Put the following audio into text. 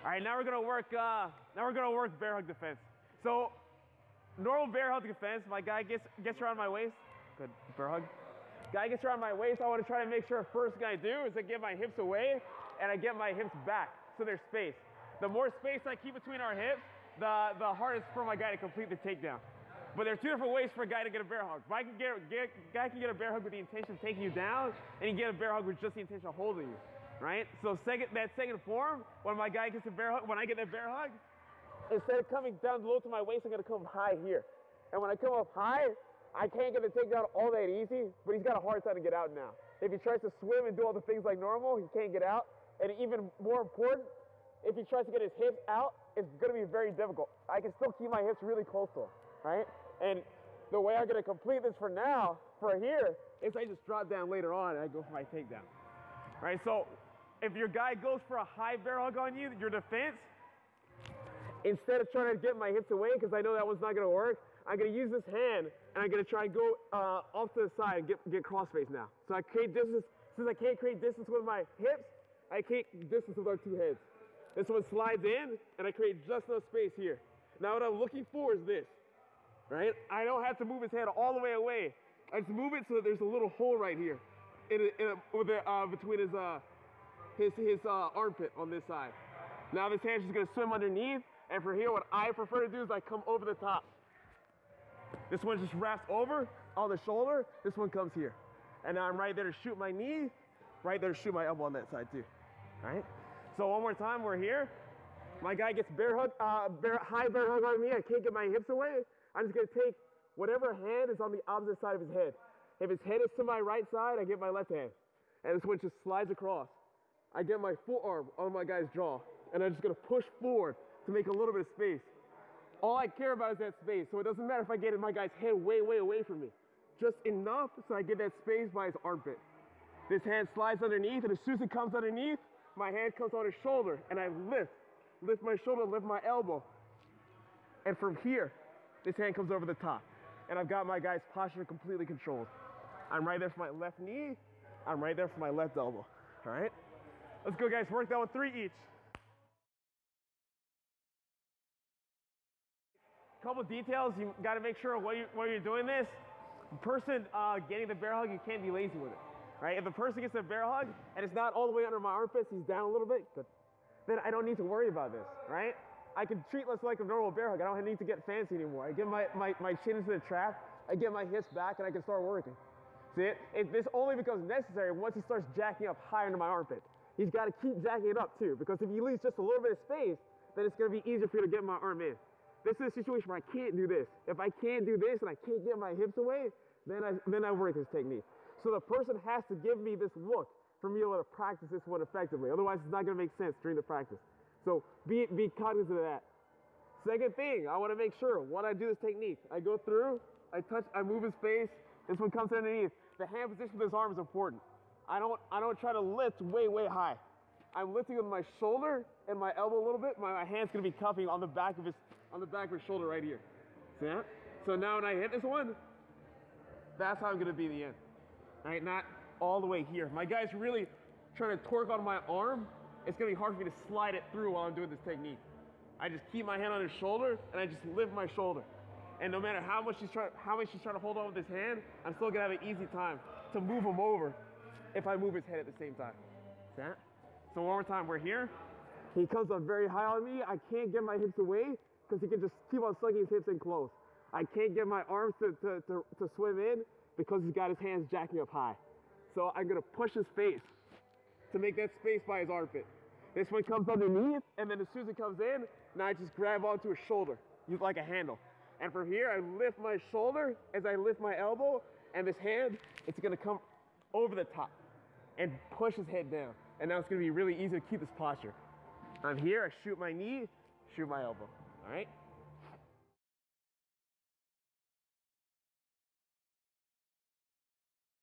All right, now we're gonna work bear hug defense. So normal bear hug defense, my guy gets around my waist. Good bear hug. Guy gets around my waist. I want to try to make sure first thing I do is I get my hips away and I get my hips back so there's space. The more space I keep between our hips, the hardest for my guy to complete the takedown. But there are two different ways for a guy to get a bear hug. Guy can get a bear hug with the intention of taking you down, and you get a bear hug with just the intention of holding you, right? So that second form, when my guy gets a bear hug, when I get that bear hug, instead of coming down low to my waist, I'm gonna come high here. And when I come up high, I can't get the takedown all that easy, but he's got a hard time to get out now. If he tries to swim and do all the things like normal, he can't get out. And even more important, if he tries to get his hips out, it's gonna be very difficult. I can still keep my hips really close to him, right? And the way I'm gonna complete this for now, for here, is I just drop down later on and I go for my takedown. Right, so if your guy goes for a high bear hug on you, your defense, instead of trying to get my hips away, because I know that one's not gonna work, I'm gonna use this hand and I'm gonna try and go off to the side and get crossface now. So I create distance, since I can't create distance with my hips, I create distance with our two heads. This one slides in and I create just enough space here. Now what I'm looking for is this. Right? I don't have to move his head all the way away. I just move it so that there's a little hole right here between his armpit on this side. Now this hand's just gonna swim underneath, and for here, what I prefer to do is I come over the top. This one just wraps over on the shoulder, this one comes here. And now I'm right there to shoot my knee, right there to shoot my elbow on that side too. All right? So one more time, we're here. My guy gets high bear hug on me, I can't get my hips away. I'm just gonna take whatever hand is on the opposite side of his head. If his head is to my right side, I get my left hand. And this one just slides across. I get my forearm on my guy's jaw, and I'm just gonna push forward to make a little bit of space. All I care about is that space, so it doesn't matter if I get my guy's head way, way away from me. Just enough so I get that space by his armpit. This hand slides underneath, and as soon as it comes underneath, my hand comes on his shoulder, and I lift my shoulder, lift my elbow. And from here, this hand comes over the top, and I've got my guy's posture completely controlled. I'm right there for my left knee. I'm right there for my left elbow. All right? Let's go, guys. Work that with 3 each. Couple details. You got to make sure while you're doing this, the person getting the bear hug, you can't be lazy with it. Right? If the person gets a bear hug and it's not all the way under my armpits, he's down a little bit, good. Then I don't need to worry about this, right? I can treat this like a normal bear hug. I don't need to get fancy anymore. I get my chin into the trap, I get my hips back, and I can start working. See, this only becomes necessary once he starts jacking up high under my armpit. He's got to keep jacking it up too, because if he leaves just a little bit of space, then it's going to be easier for you to get my arm in. This is a situation where I can't do this. If I can't do this and I can't get my hips away, then I work this technique. So the person has to give me this look for me to be able to practice this one effectively. Otherwise, it's not going to make sense during the practice. So be cognizant of that. Second thing, I want to make sure when I do this technique, I go through, I move his face, this one comes underneath. The hand position of his arm is important. I don't try to lift way, way high. I'm lifting with my shoulder and my elbow a little bit. My hand's gonna be cupping on the back of his shoulder right here. See that? So now when I hit this one, that's how I'm gonna be in the end. All right, not all the way here. My guy's really trying to torque on my arm. It's gonna be hard for me to slide it through while I'm doing this technique. I just keep my hand on his shoulder and I just lift my shoulder. And no matter how much she's trying to hold on with his hand, I'm still gonna have an easy time to move him over if I move his head at the same time. See that? So one more time, we're here. He comes up very high on me. I can't get my hips away because he can just keep on sucking his hips in close. I can't get my arms to swim in because he's got his hands jacking up high. So I'm gonna push his face to make that space by his armpit. This one comes underneath, and then as soon as it comes in, now I just grab onto his shoulder, use like a handle. And from here, I lift my shoulder as I lift my elbow, and this hand, it's gonna come over the top and push his head down. And now it's gonna be really easy to keep this posture. I'm here, I shoot my knee, shoot my elbow, all right?